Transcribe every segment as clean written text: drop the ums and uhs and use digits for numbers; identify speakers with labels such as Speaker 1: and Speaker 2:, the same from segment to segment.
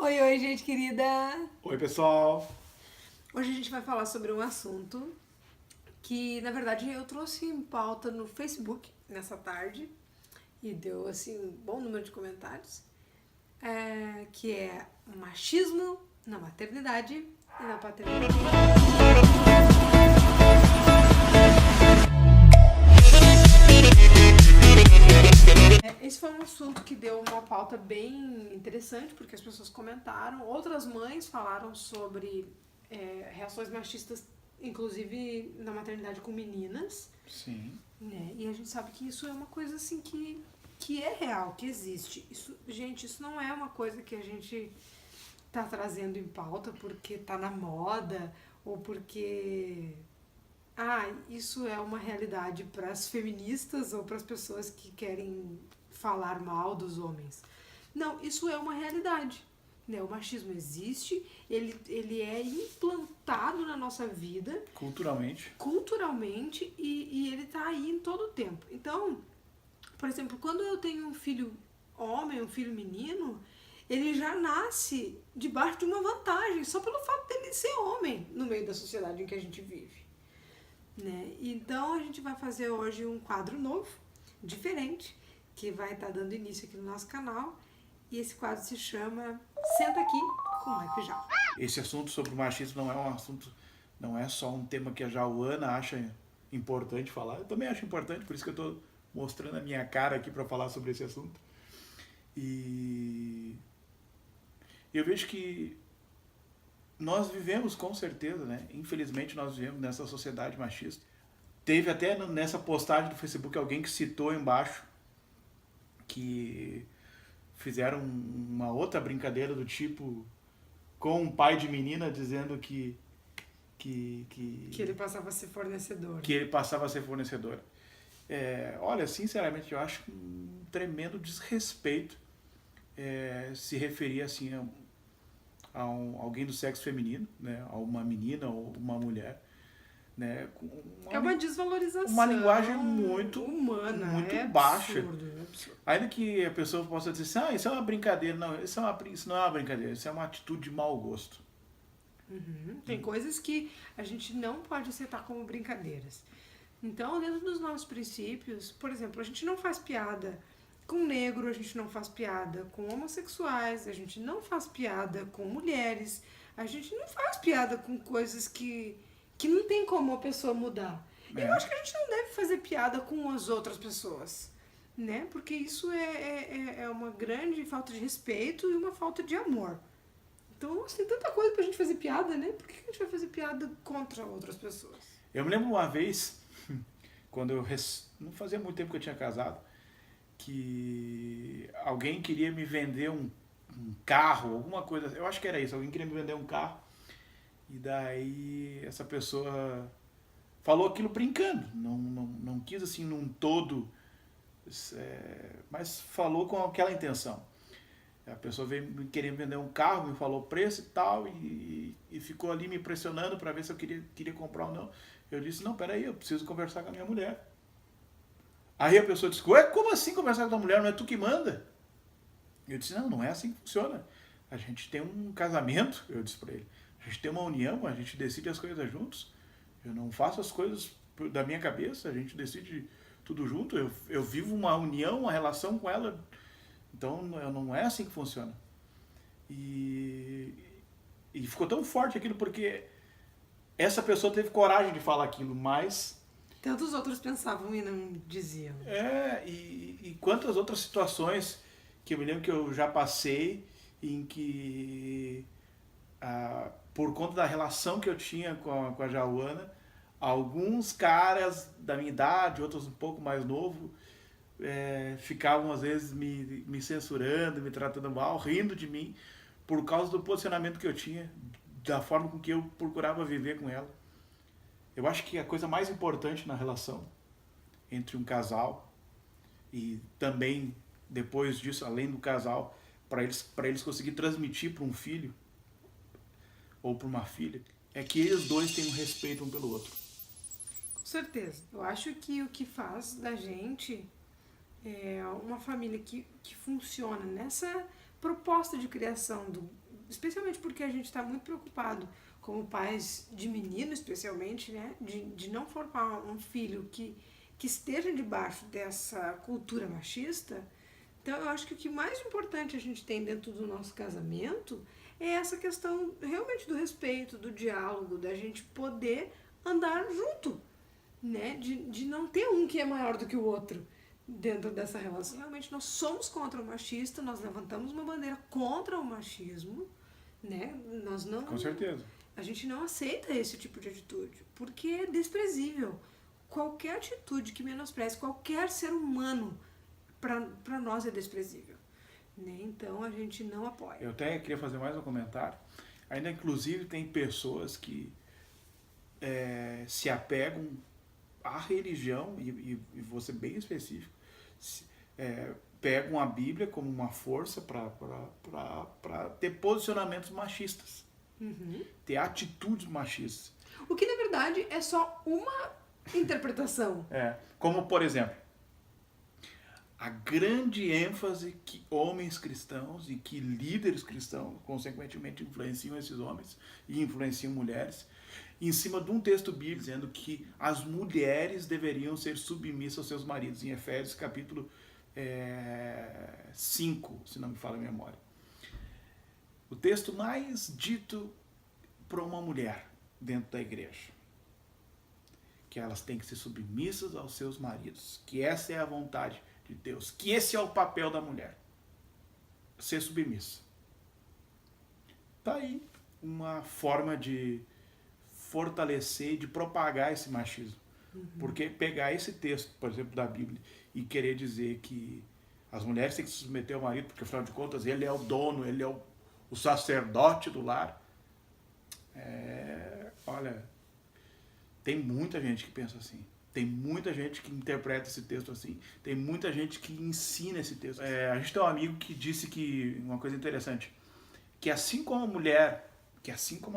Speaker 1: Oi, oi, gente querida!
Speaker 2: Oi, pessoal!
Speaker 1: Hoje a gente vai falar sobre um assunto que, na verdade, eu trouxe em pauta no Facebook nessa tarde e deu, assim, um bom número de comentários, que é o machismo na maternidade e na paternidade. Esse foi um assunto que deu uma pauta bem interessante, porque as pessoas comentaram. Outras mães falaram sobre reações machistas, inclusive na maternidade com meninas.
Speaker 2: Sim.
Speaker 1: Né? E a gente sabe que isso é uma coisa assim que é real, que existe. Isso, gente, isso não é uma coisa que a gente tá trazendo em pauta porque tá na moda ou porque... isso é uma realidade para as feministas ou para as pessoas que querem falar mal dos homens. Não, isso é uma realidade. Né? O machismo existe, ele é implantado na nossa vida. Culturalmente e ele tá aí em todo o tempo. Então, por exemplo, quando eu tenho um filho homem, um filho menino, ele já nasce debaixo de uma vantagem, só pelo fato dele ser homem no meio da sociedade em que a gente vive. Né? Então a gente vai fazer hoje um quadro novo, diferente, que vai estar dando início aqui no nosso canal. E esse quadro se chama Senta Aqui com o Maico e Jau.
Speaker 2: Esse assunto sobre o machismo não é um assunto, não é só um tema que a Jauana acha importante falar. Eu também acho importante, por isso que eu estou mostrando a minha cara aqui para falar sobre esse assunto. E eu vejo que nós vivemos, com certeza, né? Infelizmente nós vivemos nessa sociedade machista. Teve até nessa postagem do Facebook alguém que citou embaixo que fizeram uma outra brincadeira do tipo com um pai de menina dizendo que
Speaker 1: ele passava a ser fornecedor.
Speaker 2: Que ele passava a ser fornecedor. Olha, sinceramente, eu acho um tremendo desrespeito se referir assim a alguém do sexo feminino, né, a uma menina ou uma mulher, né,
Speaker 1: é uma desvalorização,
Speaker 2: uma linguagem muito
Speaker 1: humana,
Speaker 2: muito baixa. Absurdo. Ainda que a pessoa possa dizer assim, isso é uma brincadeira. Não, isso não é uma brincadeira, isso é uma atitude de mau gosto.
Speaker 1: Uhum. Tem coisas que a gente não pode aceitar como brincadeiras. Então, dentro dos nossos princípios, por exemplo, a gente não faz piada com negro, a gente não faz piada com homossexuais, a gente não faz piada com mulheres, a gente não faz piada com coisas que não tem como a pessoa mudar. Eu acho que a gente não deve fazer piada com as outras pessoas, né? Porque isso é uma grande falta de respeito e uma falta de amor. Então, tem tanta coisa pra gente fazer piada, né? Por que a gente vai fazer piada contra outras pessoas?
Speaker 2: Eu me lembro uma vez, quando eu não fazia muito tempo que eu tinha casado, que alguém queria me vender um carro, alguma coisa, eu acho que era isso, alguém queria me vender um carro, e daí essa pessoa falou aquilo brincando, não quis assim num todo, mas falou com aquela intenção. A pessoa veio querer vender um carro, me falou o preço e tal, e ficou ali me pressionando para ver se eu queria comprar ou não. Eu disse, não, peraí, eu preciso conversar com a minha mulher. Aí a pessoa disse, ué, como assim conversar com a tua mulher? Não é tu que manda? Eu disse, não é assim que funciona. A gente tem um casamento, eu disse para ele. A gente tem uma união, a gente decide as coisas juntos. Eu não faço as coisas da minha cabeça, a gente decide tudo junto. Eu vivo uma união, uma relação com ela. Então não é assim que funciona. E ficou tão forte aquilo porque essa pessoa teve coragem de falar aquilo, mas...
Speaker 1: Tantos outros pensavam e não diziam.
Speaker 2: E quantas outras situações que eu me lembro que eu já passei em que, por conta da relação que eu tinha com a Jauana, alguns caras da minha idade, outros um pouco mais novos, ficavam às vezes me censurando, me tratando mal, rindo de mim, por causa do posicionamento que eu tinha, da forma com que eu procurava viver com ela. Eu acho que a coisa mais importante na relação entre um casal e também depois disso, além do casal, para eles conseguir transmitir para um filho ou para uma filha, é que eles dois tenham respeito um pelo outro.
Speaker 1: Com certeza. Eu acho que o que faz da gente uma família que funciona nessa proposta de criação especialmente porque a gente está muito preocupado, como pais de menino especialmente, né, de não formar um filho que esteja debaixo dessa cultura machista. Então eu acho que o que mais importante a gente tem dentro do nosso casamento é essa questão realmente do respeito, do diálogo, da gente poder andar junto, né, de não ter um que é maior do que o outro dentro dessa relação. Realmente nós somos contra o machista, nós levantamos uma bandeira contra o machismo, né? Nós não,
Speaker 2: Com certeza.
Speaker 1: a gente não aceita esse tipo de atitude, porque é desprezível. Qualquer atitude que menospreze qualquer ser humano, para nós é desprezível, né? Então a gente não apoia.
Speaker 2: Eu até queria fazer mais um comentário. Ainda, inclusive, tem pessoas que se apegam à religião, e vou ser bem específico, pegam a Bíblia como uma força para ter posicionamentos machistas, ter atitudes machistas.
Speaker 1: O que na verdade é só uma interpretação.
Speaker 2: Como, por exemplo, a grande ênfase que homens cristãos e que líderes cristãos, consequentemente, influenciam esses homens e influenciam mulheres, em cima de um texto bíblico dizendo que as mulheres deveriam ser submissas aos seus maridos, em Efésios capítulo 5, se não me falha a memória. O texto mais dito para uma mulher dentro da igreja, que elas têm que ser submissas aos seus maridos, que essa é a vontade de Deus, que esse é o papel da mulher, ser submissa. Tá aí uma forma de fortalecer, de propagar esse machismo. Porque pegar esse texto, por exemplo, da Bíblia, e querer dizer que as mulheres têm que se submeter ao marido, porque afinal de contas ele é o dono, ele é o sacerdote do lar. Olha, tem muita gente que pensa assim. Tem muita gente que interpreta esse texto assim. Tem muita gente que ensina esse texto. A gente tem um amigo que disse que uma coisa interessante, que assim como a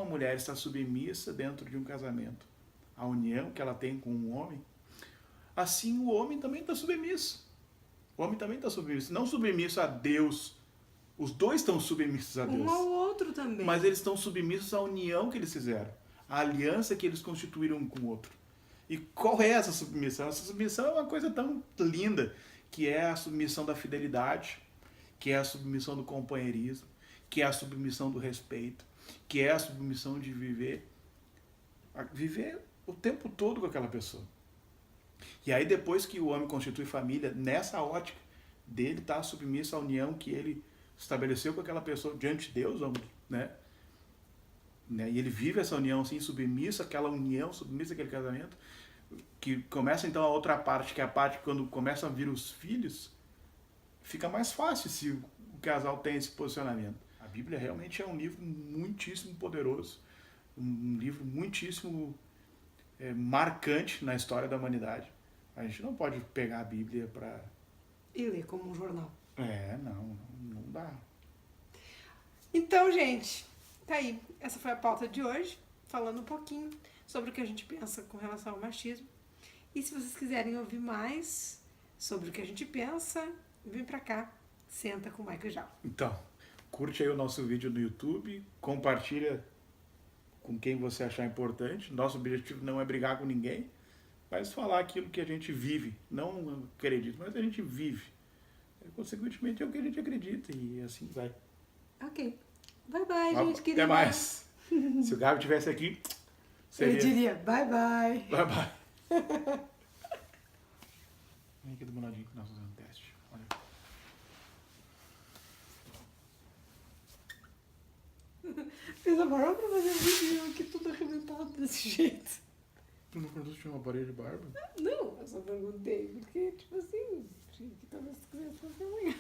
Speaker 2: mulher está submissa dentro de um casamento, a união que ela tem com um homem, assim o homem também está submisso. O homem também está submisso. Não submisso a Deus. Os dois estão submissos a Deus.
Speaker 1: Um ao outro também.
Speaker 2: Mas eles estão submissos à união que eles fizeram. À aliança que eles constituíram um com o outro. E qual é essa submissão? Essa submissão é uma coisa tão linda, que é a submissão da fidelidade, que é a submissão do companheirismo, que é a submissão do respeito, que é a submissão de viver o tempo todo com aquela pessoa. E aí depois que o homem constitui família, nessa ótica dele estar submisso à união que ele estabeleceu com aquela pessoa diante de Deus, né? E ele vive essa união assim, submisso àquela união, submisso àquele casamento, que começa então a outra parte, que é a parte que quando começam a vir os filhos, fica mais fácil se o casal tem esse posicionamento. A Bíblia realmente é um livro muitíssimo poderoso, um livro muitíssimo marcante na história da humanidade. A gente não pode pegar a Bíblia para...
Speaker 1: E ler como um jornal.
Speaker 2: Não dá.
Speaker 1: Então, gente, tá aí. Essa foi a pauta de hoje, falando um pouquinho sobre o que a gente pensa com relação ao machismo. E se vocês quiserem ouvir mais sobre o que a gente pensa, vem pra cá, senta com o Michael Jal.
Speaker 2: Então, curte aí o nosso vídeo no YouTube, compartilha com quem você achar importante. Nosso objetivo não é brigar com ninguém, mas falar aquilo que a gente vive. Não acredito, mas a gente vive. Consequentemente é o que a gente acredita e assim vai.
Speaker 1: Ok. Bye bye, gente querida.
Speaker 2: Até mais. Se o Gabi estivesse aqui, seria...
Speaker 1: Eu diria bye bye.
Speaker 2: Bye bye. Vem aqui do meu ladinho que nós fazemos um teste. Olha.
Speaker 1: Fiz a barba pra fazer um vídeo aqui tudo arrebentado desse jeito.
Speaker 2: Tu não perguntou se tinha uma parede de barba?
Speaker 1: Não, eu só perguntei porque, tipo assim, talvez tu quisesse fazer amanhã.